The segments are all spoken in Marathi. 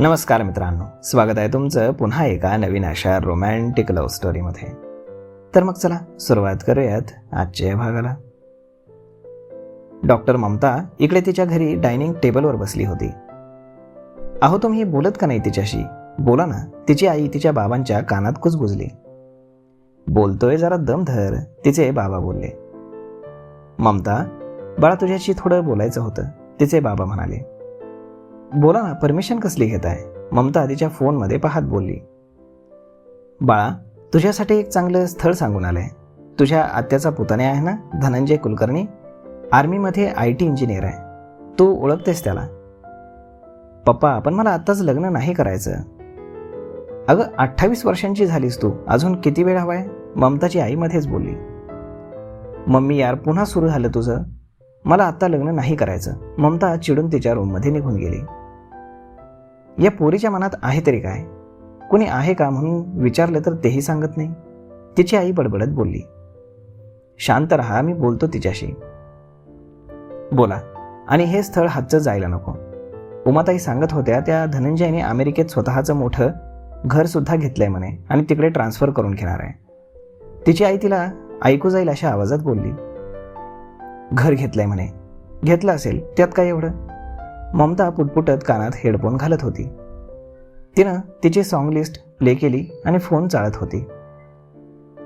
नमस्कार मित्रांनो, स्वागत आहे तुमचं पुन्हा एका नवीन अशा रोमॅन्टिक लव्ह स्टोरीमध्ये. तर मग चला सुरुवात करूयात आजच्या भागाला. डॉक्टर ममता इकडे तिच्या घरी डायनिंग टेबलवर बसली होती. अहो तुम्ही बोलत का नाही तिच्याशी? बोला ना, तिची आई तिच्या बाबांच्या कानात कुजबुजली. बोलतोय जरा दम धर, तिचे बाबा बोलले. ममता, बाळा तुझ्याशी थोडं बोलायचं होतं, तिचे बाबा म्हणाले. बोला ना, परमिशन कसली घेत आहे? ममता तिच्या फोनमध्ये पाहत बोलली. बाळा, तुझ्यासाठी एक चांगलं स्थळ सांगून आलंय. तुझ्या आत्याचा पुतण्या आहे ना, धनंजय कुलकर्णी, आर्मीमध्ये IT इंजिनियर आहे. तू ओळखतेस त्याला? पप्पा, पण मला आत्ताच लग्न नाही करायचं. अगं 28 वर्षांची झालीस तू, अजून किती वेळ हवाय? ममताची आई मध्येच बोलली. मम्मी यार, पुन्हा सुरू झालं तुझं. मला आत्ता लग्न नाही करायचं. ममता चिडून तिच्या रूममध्ये निघून गेली. या पोरीच्या मनात आहे तरी काय? कुणी आहे का म्हणून विचारलं तर तेही सांगत नाही. तिची आई बडबडत बोलली. शांत राहा, मी बोलतो तिच्याशी. बोला. आणि हे स्थळ हातचं जायला नको. उमाताई सांगत होत्या त्या धनंजयने अमेरिकेत स्वतःचं मोठं घर सुद्धा घेतलंय म्हणे आणि तिकडे ट्रान्सफर करून घेणार आहे. तिची आई तिला ऐकू जाईल अशा आवाजात बोलली. घर घेतलंय म्हणे? घेतलं असेल, त्यात काय एवढं? ममता पुटपुटत कानात हेडफोन घालत होती. तिनं तिची सॉंग लिस्ट प्ले केली आणि फोन चालत होती.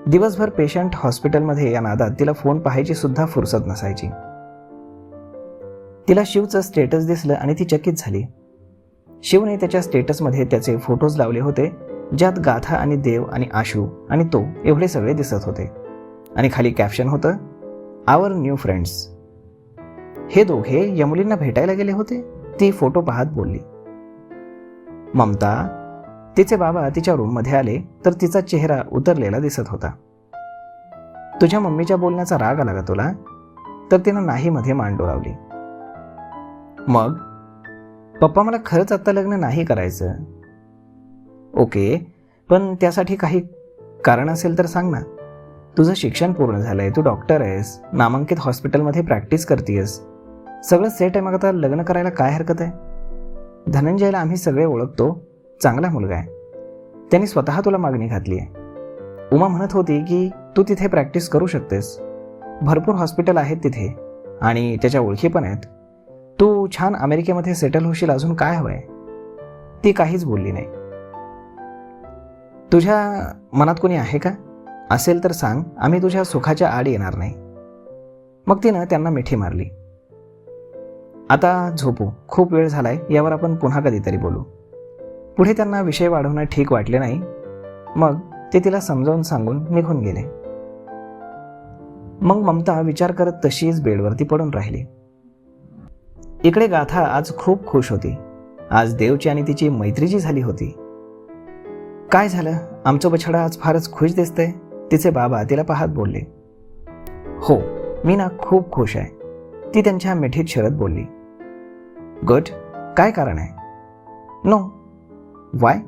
दिवसभर पेशंट हॉस्पिटलमध्ये या नादात तिला फोन पाहायची सुद्धा फुरसत नसायची. तिला शिवचं स्टेटस दिसलं आणि ती चकित झाली. शिवने त्याच्या स्टेटसमध्ये त्याचे फोटोज लावले होते, ज्यात गाथा आणि देव आणि आशू आणि तो एवढे सगळे दिसत होते. आणि खाली कॅप्शन होतं, आवर न्यू फ्रेंड्स. हे दोघे या मुलींना भेटायला गेले होते? ती फोटो पाहत बोलली. ममता, तिचे बाबा तिच्या रूममध्ये आले तर तिचा चेहरा उतरलेला दिसत होता. तुझ्या मम्मीच्या बोलण्याचा राग आला का तुला? तर तिनं नाही मध्ये मान डोलावली. मग पप्पा, मला खरंच आत्ता लग्न नाही करायचं. ओके, पण त्यासाठी काही कारण असेल तर सांग ना. तुझं शिक्षण पूर्ण झालंय, तू डॉक्टर आहेस, नामांकित हॉस्पिटलमध्ये प्रॅक्टिस करतेस, सगळं सेट आहे. मग आता लग्न करायला काय हरकत आहे? धनंजयला आम्ही सगळे ओळखतो, चांगला मुलगा आहे. त्यांनी स्वतः तुला मागणी घातली आहे. उमा म्हणत होती की तू तिथे प्रॅक्टिस करू शकतेस, भरपूर हॉस्पिटल आहेत तिथे आणि त्याच्या ओळखी पण आहेत. तू छान अमेरिकेमध्ये सेटल होशील, अजून काय हवंय? ती काहीच बोलली नाही. तुझ्या मनात कोणी आहे का? असेल तर सांग, आम्ही तुझ्या सुखाच्या आड येणार नाही. मग तिनं त्यांना मिठी मारली. आता झोपू, खूप वेळ झालाय, यावर आपण पुन्हा कधीतरी बोलू. पुढे त्यांना विषय वाढवणं ठीक वाटले नाही. मग ते तिला समजावून सांगून निघून गेले. मग ममता विचार करत तशीच बेडवरती पडून राहिली. इकडे गाथा आज खूप खुश होती. आज देवची आणि तिची मैत्रीची झाली होती. काय झालं? आमचं बछडा आज फारच खुश दिसतंय, तिचे बाबा तिला पाहत बोलले. हो, मी ना खूप खुश आहे, ती त्यांच्या मिठीत शिरत बोलली. गुड. काय कारण आहे? नो. वाय?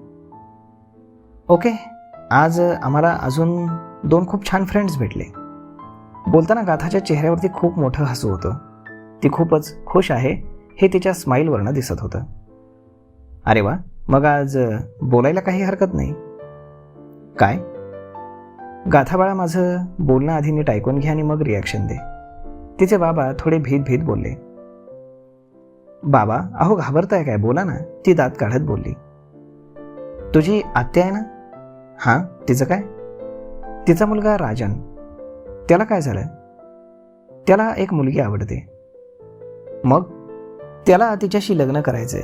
ओके, आज आम्हाला अजून 2 खूप छान फ्रेंड्स भेटले. बोलताना गाथाच्या चेहऱ्यावरती खूप मोठं हसू होतं. ती खूपच खुश आहे हे तिच्या स्माईलवरनं दिसत होतं. अरे वा, मग आज बोलायला काही हरकत नाही. काय? गाथा बाळा, माझं बोलणं आधी नीट ऐकून घे आणि मग रिॲक्शन दे, तिचे बाबा थोडे भीत बोलले. बाबा, अहो घाबरताय काय? बोला ना, ती दात काढत बोलली. तुझी आत्या आहे ना? हां, तिचं काय? तिचा मुलगा राजन. त्याला काय झालं? त्याला एक मुलगी आवडते. मग त्याला तिच्याशी लग्न करायचंय.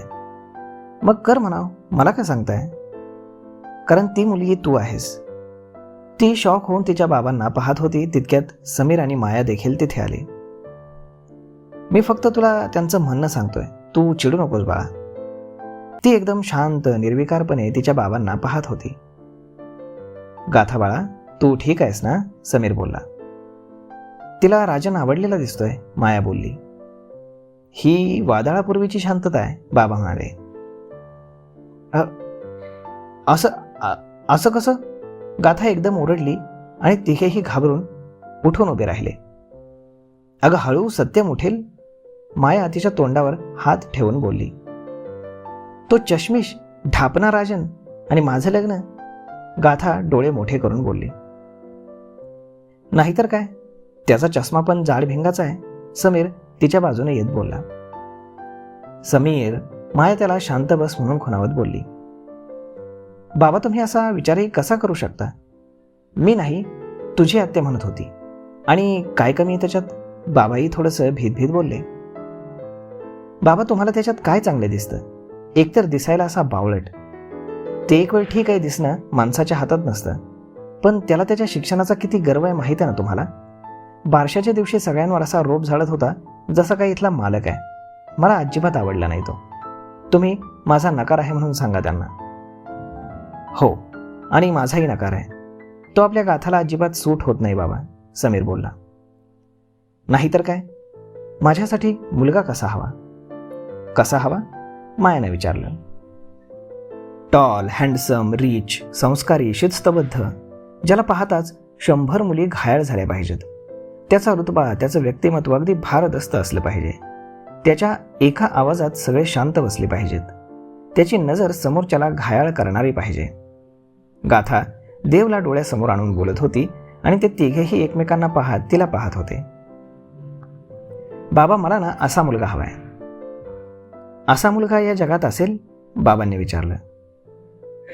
मग कर म्हणाव, मला काय सांगताय? कारण ती मुलगी तू आहेस. ती शॉक होऊन तिच्या बाबांना पाहत होती. तितक्यात समीर आणि माया देखील तिथे आले. मी फक्त तुला त्यांचं म्हणणं सांगतोय, तू चिडू नकोस बाळा. ती एकदम शांत निर्विकारपणे तिच्या बाबांना पाहत होती. गाथा बाळा, तू ठीक आहेस ना? समीर बोलला. तिला राजन आवडलेला दिसतोय, माया बोलली. ही वादळापूर्वीची शांतता आहे, बाबा म्हणाले. असं कसं? गाथा एकदम ओरडली आणि तिघेही घाबरून उठून उभे राहिले. अगं हळू, सत्यम उठेल, माया तिच्या तोंडावर हात ठेवून बोलली. तो चष्मिश ढापना राजन आणि माझं लग्न? गाथा डोळे मोठे करून बोलली. नाहीतर काय, त्याचा चष्मा पण जाड भिंगाचा आहे, समीर तिच्या बाजूने येत बोलला. समीर, माया त्याला शांत बस म्हणून खुणावत बोलली. बाबा, तुम्ही असा विचारही कसा करू शकता? मी नाही, तुझी आत्या म्हणत होती. आणि काय कमी आहे त्याच्यात? बाबाही थोडंसं भीत बोलले. बाबा, तुम्हाला त्याच्यात काय चांगले दिसतं? एकतर दिसायला असा बावळट. ते एक वेळ ठीक आहे, दिसणं माणसाच्या हातात नसतं, पण त्याला त्याच्या शिक्षणाचा किती गर्व आहे माहीत आहे ना तुम्हाला? बारशाच्या दिवशी सगळ्यांवर असा रोप झाडत होता जसा काही इथला मालक आहे. मला अजिबात आवडला नाही तो. तुम्ही माझा नकार आहे म्हणून सांगा त्यांना. हो, आणि माझाही नकार आहे. तो आपल्या गाथाला अजिबात सूट होत नाही बाबा, समीर बोलला. नाहीतर काय, माझ्यासाठी मुलगा कसा हवा? कसा हवा? मायाने विचारलं. टॉल, हँडसम, रिच, संस्कारी, शिस्तबद्ध, ज्याला पाहताच 100 मुली घायल झाल्या पाहिजेत. त्याचा रुतबा, त्याचं व्यक्तिमत्व अगदी भारदस्त असलं पाहिजे. त्याच्या एका आवाजात सगळे शांत बसले पाहिजेत. त्याची नजर समोरच्याला घायाळ करणारी पाहिजे. गाथा देवला डोळ्यासमोर आणून बोलत होती आणि ते तिघेही एकमेकांना पाहत तिला पाहत होते. बाबा, मला ना असा मुलगा हवाय. असा मुलगा या जगात असेल? बाबांनी विचारलं.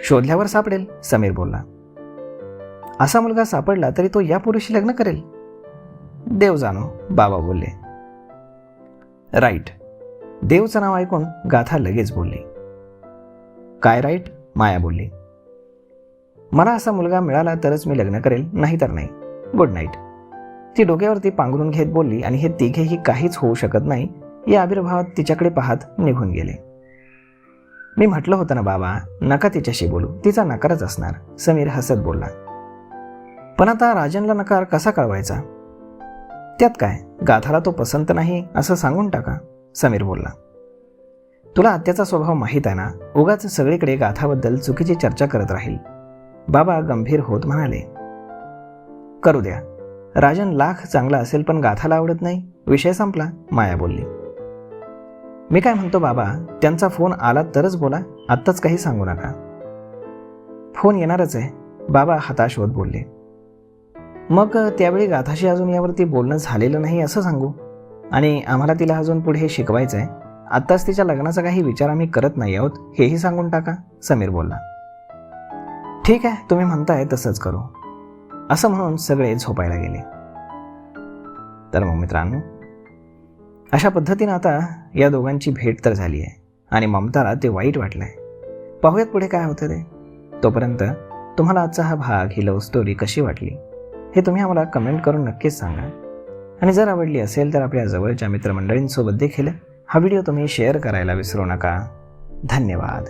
शोधल्यावर सापडेल, समीर बोलला. असा मुलगा सापडला तरी तो या पुरुषी लग्न करेल? देव जाणो, बाबा बोलले. राईट. देवचं नाव ऐकून गाथा लगेच बोलली. काय राईट? माया बोलली. मला असा मुलगा मिळाला तरच मी लग्न करेल, नाहीतर नाही. Good night. ती डोक्यावरती पांघरून घेत बोलली आणि हे तिघेही काहीच होऊ शकत नाही या आविर्भावात तिच्याकडे पाहत निघून गेले. मी म्हटलं होतं ना बाबा, नका तिच्याशी बोलू, तिचा नकारच असणार, समीर हसत बोलला. पण आता राजनला नकार कसा कळवायचा? त्यात काय, गाथाला तो पसंत नाही असं सांगून टाका, समीर बोलला. तुला आत्याचा स्वभाव माहीत आहे ना, उगाच सगळीकडे गाथाबद्दल चुकीची चर्चा करत राहील, बाबा गंभीर होत म्हणाले. करू द्या, राजन लाख चांगला असेल पण गाथाला आवडत नाही, विषय संपला, माया बोलली. मी काय म्हणतो बाबा, त्यांचा फोन आला तरच बोला, आत्ताच काही सांगू नका. फोन येणारच आहे, बाबा हताश होत बोलले. मग त्यावेळी गाथाशी अजून यावरती बोलणं झालेलं नाही असं सांगू, आणि आम्हाला तिला अजून पुढे शिकवायचं आहे. आत्ताच तिच्या लग्नाचा काही विचार आम्ही करत नाही आहोत हेही सांगून टाका, समीर बोलला. ठीक आहे, तुम्ही म्हणताय तसंच करू, असं म्हणून सगळे झोपायला गेले. तर मग मित्रांनो, अशा पद्धतीनं आता या दोघांची भेट तर झाली आहे आणि ममताला ते वाईट वाटलंय. पाहूयात पुढे काय होतं ते. तोपर्यंत तुम्हाला आजचा हा भाग, ही लव्ह स्टोरी कशी वाटली हे तुम्ही आम्हाला कमेंट करून नक्कीच सांगा. आणि जर आवडली असेल तर आपल्या जवळच्या मित्रमंडळींसोबत देखील हा व्हिडिओ तुम्ही शेअर करायला विसरू नका. धन्यवाद.